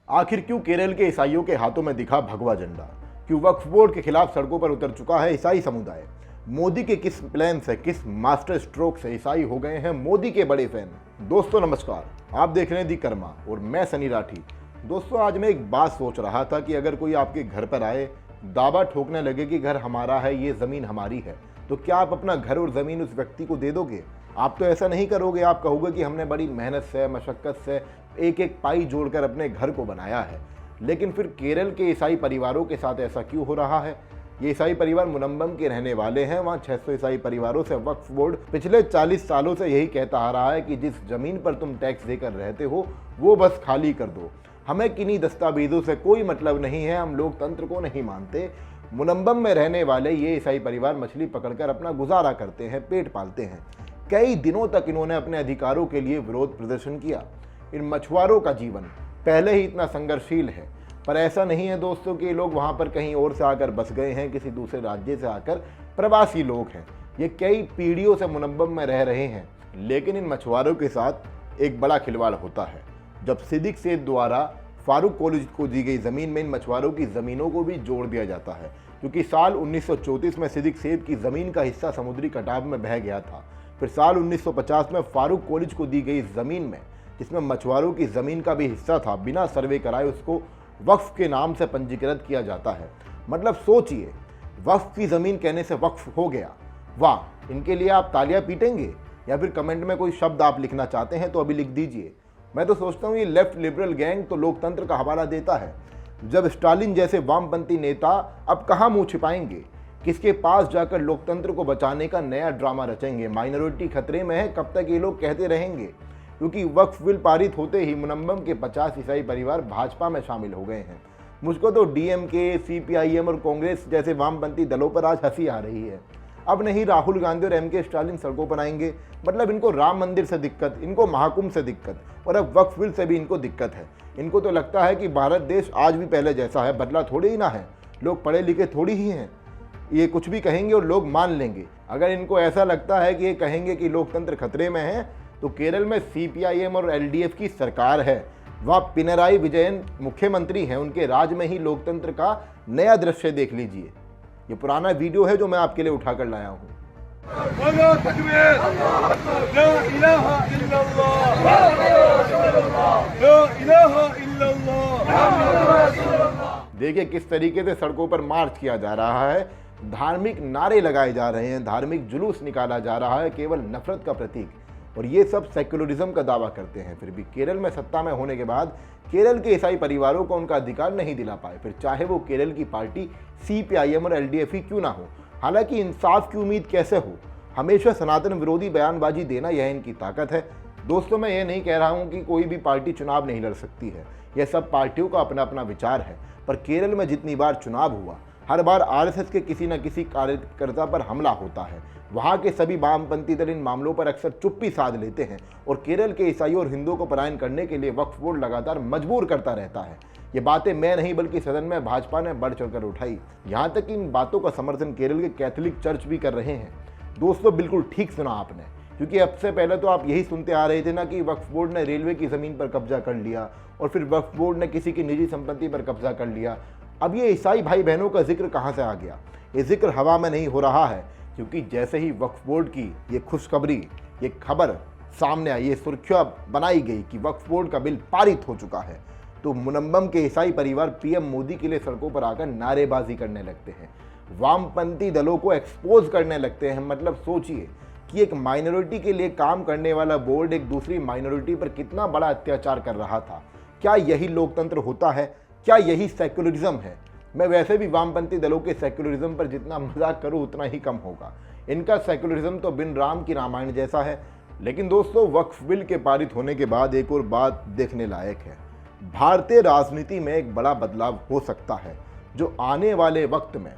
आखिर क्यों केरल के ईसाइयों के हाथों में दिखा भगवा झंडा? क्यों वक्फ बोर्ड के खिलाफ सड़कों पर उतर चुका है ईसाई समुदाय? मोदी के किस प्लान से, किस मास्टर स्ट्रोक से ईसाई हो गए हैं मोदी के बड़े फैन? दोस्तों नमस्कार, आप देख रहे हैं दी कर्मा और मैं सनी राठी। दोस्तों आज मैं एक बात सोच रहा था कि अगर कोई आपके घर पर आए, दावा ठोकने लगे कि घर हमारा है, ये ज़मीन हमारी है, तो क्या आप अपना घर और ज़मीन उस व्यक्ति को दे दोगे? आप तो ऐसा नहीं करोगे। आप कहोगे कि हमने बड़ी मेहनत से, मशक्क़त से एक एक पाई जोड़कर अपने घर को बनाया है। लेकिन फिर केरल के ईसाई परिवारों के साथ ऐसा क्यों हो रहा है? ये ईसाई परिवार मुनम्बम के रहने वाले हैं। वहाँ 600 ईसाई परिवारों से वक्फ बोर्ड पिछले 40 सालों से यही कहता आ रहा है कि जिस ज़मीन पर तुम टैक्स देकर रहते हो वो बस खाली कर दो, हमें किन्हीं दस्तावेजों से कोई मतलब नहीं है, हम लोकतंत्र को नहीं मानते। मुनम्बम में रहने वाले ये ईसाई परिवार मछली पकड़कर अपना गुजारा करते हैं, पेट पालते हैं। कई दिनों तक इन्होंने अपने अधिकारों के लिए विरोध प्रदर्शन किया। इन मछुआरों का जीवन पहले ही इतना संघर्षशील है, पर ऐसा नहीं है दोस्तों कि ये लोग वहाँ पर कहीं और से आकर बस गए हैं, किसी दूसरे राज्य से आकर प्रवासी लोग हैं। ये कई पीढ़ियों से मुनम्बम में रह रहे हैं। लेकिन इन मछुआरों के साथ एक बड़ा खिलवाड़ होता है। जब सिद्दीक सैयद द्वारा फारूक कॉलेज को दी गई ज़मीन में इन मछुआरों की ज़मीनों को भी जोड़ दिया जाता है, क्योंकि साल 1934 में सिद्दीक सैयद की ज़मीन का हिस्सा समुद्री कटाव में बह गया था। फिर साल 1950 में फारूक कॉलेज को दी गई ज़मीन में, जिसमें मछुआरों की ज़मीन का भी हिस्सा था, बिना सर्वे कराए उसको वक्फ के नाम से पंजीकृत किया जाता है। मतलब सोचिए, वक्फ की ज़मीन कहने से वक्फ हो गया। वाह! इनके लिए आप तालियां पीटेंगे या फिर कमेंट में कोई शब्द आप लिखना चाहते हैं तो अभी लिख दीजिए। मैं तो सोचता हूँ ये लेफ्ट लिबरल गैंग तो लोकतंत्र का हवाला देता है, जब स्टालिन जैसे वामपंथी नेता अब कहाँ मुँह छिपाएंगे? किसके पास जाकर लोकतंत्र को बचाने का नया ड्रामा रचेंगे? माइनॉरिटी खतरे में है, कब तक ये लोग कहते रहेंगे? क्योंकि वक्फ बिल पारित होते ही मुनम्बम के 50 ईसाई परिवार भाजपा में शामिल हो गए हैं। मुझको तो डीएमके, सीपीआईएम और कांग्रेस जैसे वामपंथी दलों पर आज हंसी आ रही है। अब नहीं राहुल गांधी और एमके स्टालिन सड़कों पर आएंगे। मतलब इनको राम मंदिर से दिक्कत, इनको महाकुंभ से दिक्कत और अब वक्फ बिल से भी इनको दिक्कत है। इनको तो लगता है कि भारत देश आज भी पहले जैसा है, बदला थोड़ी ही ना है, लोग पढ़े लिखे थोड़ी ही हैं। ये कुछ भी कहेंगे और लोग मान लेंगे। अगर इनको ऐसा लगता है कि ये कहेंगे कि लोकतंत्र खतरे में है, तो केरल में सीपीआईएम और एलडीएफ की सरकार है, वहाँ पिनराई विजयन मुख्यमंत्री हैं, उनके राज में ही लोकतंत्र का नया दृश्य देख लीजिए। ये पुराना वीडियो है जो मैं आपके लिए उठाकर लाया हूँ। देखिए किस तरीके से सड़कों पर मार्च किया जा रहा है, धार्मिक नारे लगाए जा रहे हैं, धार्मिक जुलूस निकाला जा रहा है, केवल नफरत का प्रतीक। और ये सब सेक्युलरिज्म का दावा करते हैं। फिर भी केरल में सत्ता में होने के बाद केरल के ईसाई परिवारों को उनका अधिकार नहीं दिला पाए, फिर चाहे वो केरल की पार्टी सीपीआईएम और एलडीएफ ही क्यों ना हो। हालांकि इंसाफ की उम्मीद कैसे हो, हमेशा सनातन विरोधी बयानबाजी देना यह इनकी ताकत है। दोस्तों मैं ये नहीं कह रहा हूँ कि कोई भी पार्टी चुनाव नहीं लड़ सकती है, यह सब पार्टियों का अपना अपना विचार है। पर केरल में जितनी बार चुनाव हुआ, हर बार आरएसएस के किसी न किसी कार्यकर्ता पर हमला होता है। वहाँ के सभी वामपंथी दल इन मामलों पर अक्सर चुप्पी साध लेते हैं और केरल के ईसाइयों और हिंदुओं को पलायन करने के लिए वक्फ बोर्ड लगातार मजबूर करता रहता है। ये बातें मैं नहीं बल्कि सदन में भाजपा ने बढ़ चढ़कर उठाई। यहाँ तक कि इन बातों का समर्थन केरल के कैथोलिक चर्च भी कर रहे हैं। दोस्तों बिल्कुल ठीक सुना आपने, क्योंकि अब से पहले तो आप यही सुनते आ रहे थे ना कि वक्फ बोर्ड ने रेलवे की ज़मीन पर कब्जा कर लिया और फिर वक्फ बोर्ड ने किसी की निजी संपत्ति पर कब्जा कर लिया। अब ये ईसाई भाई बहनों का जिक्र कहाँ से आ गया? ये जिक्र हवा में नहीं हो रहा है, क्योंकि जैसे ही वक्फ बोर्ड की ये खुशखबरी, ये खबर सामने आई, ये सुर्खियाँ बनाई गई कि वक्फ बोर्ड का बिल पारित हो चुका है, तो मुनम्बम के ईसाई परिवार पीएम मोदी के लिए सड़कों पर आकर नारेबाजी करने लगते हैं, वामपंथी दलों को एक्सपोज करने लगते हैं। मतलब सोचिए कि एक माइनॉरिटी के लिए काम करने वाला बोर्ड एक दूसरी माइनॉरिटी पर कितना बड़ा अत्याचार कर रहा था। क्या यही लोकतंत्र होता है? क्या यही सेक्युलरिज्म है? मैं वैसे भी वामपंथी दलों के सेक्युलरिज्म पर जितना मजाक करूं उतना ही कम होगा। इनका सेक्युलरिज्म तो बिन राम की रामायण जैसा है। लेकिन दोस्तों वक्फ बिल के पारित होने के बाद एक और बात देखने लायक है। भारतीय राजनीति में एक बड़ा बदलाव हो सकता है, जो आने वाले वक्त में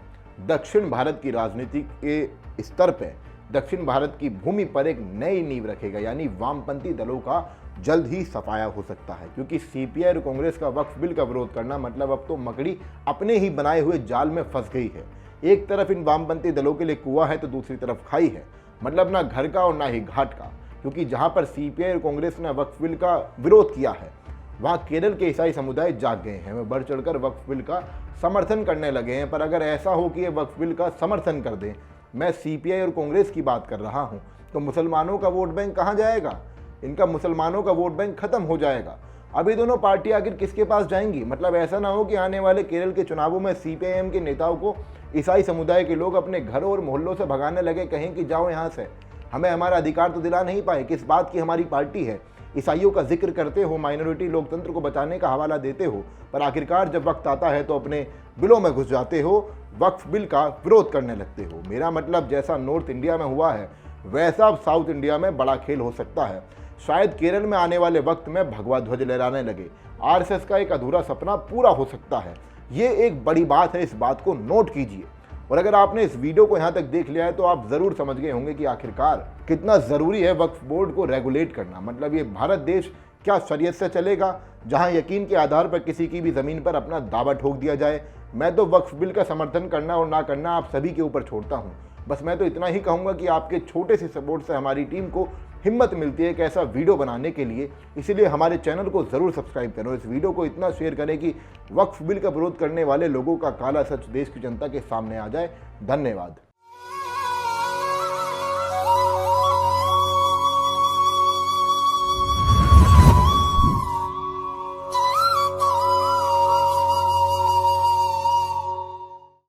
दक्षिण भारत की राजनीति के स्तर पर, दक्षिण भारत की भूमि पर एक नई नींव रखेगा। यानी वामपंथी दलों का जल्द ही सफाया हो सकता है, क्योंकि सीपीआई और कांग्रेस का वक्फ बिल का विरोध करना मतलब अब तो मकड़ी अपने ही बनाए हुए जाल में फंस गई है। एक तरफ इन वामपंथी दलों के लिए कुआं है तो दूसरी तरफ खाई है। मतलब ना घर का और ना ही घाट का, क्योंकि जहां पर सीपीआई और कांग्रेस ने वक्फ बिल का विरोध किया है, वहाँ केरल के ईसाई समुदाय जाग गए हैं, वे बढ़ चढ़कर वक्फ बिल का समर्थन करने लगे हैं। पर अगर ऐसा हो कि ये वक्फ बिल का समर्थन कर दें, मैं सीपीआई और कांग्रेस की बात कर रहा हूँ, तो मुसलमानों का वोट बैंक कहाँ जाएगा? इनका मुसलमानों का वोट बैंक खत्म हो जाएगा। अब ये दोनों पार्टी आखिर किसके पास जाएंगी? मतलब ऐसा ना हो कि आने वाले केरल के चुनावों में सीपीआईएम के नेताओं को ईसाई समुदाय के लोग अपने घरों और मोहल्लों से भगाने लगे, कहें कि जाओ यहाँ से, हमें हमारा अधिकार तो दिला नहीं पाए, किस बात की हमारी पार्टी है। ईसाइयों का जिक्र करते हो, माइनॉरिटी लोकतंत्र को बचाने का हवाला देते हो, पर आखिरकार जब वक्त आता है तो अपने बिलों में घुस जाते हो, वक्फ बिल का विरोध करने लगते हो। मेरा मतलब जैसा नॉर्थ इंडिया में हुआ है वैसा अब साउथ इंडिया में बड़ा खेल हो सकता है। शायद केरल में आने वाले वक्त में भगवा ध्वज लहराने लगे, आरएसएस का एक अधूरा सपना पूरा हो सकता है। ये एक बड़ी बात है, इस बात को नोट कीजिए। और अगर आपने इस वीडियो को यहाँ तक देख लिया है तो आप ज़रूर समझ गए होंगे कि आखिरकार कितना ज़रूरी है वक्फ बोर्ड को रेगुलेट करना। मतलब ये भारत देश क्या शरीयत से चलेगा, जहाँ यकीन के आधार पर किसी की भी ज़मीन पर अपना दावा ठोक दिया जाए? मैं तो वक्फ बिल का समर्थन करना और ना करना आप सभी के ऊपर छोड़ता हूँ। बस मैं तो इतना ही कहूँगा कि आपके छोटे से सपोर्ट से हमारी टीम को हिम्मत मिलती है एक ऐसा वीडियो बनाने के लिए। इसीलिए हमारे चैनल को ज़रूर सब्सक्राइब करो, इस वीडियो को इतना शेयर करें कि वक्फ बिल का विरोध करने वाले लोगों का काला सच देश की जनता के सामने आ जाए। धन्यवाद।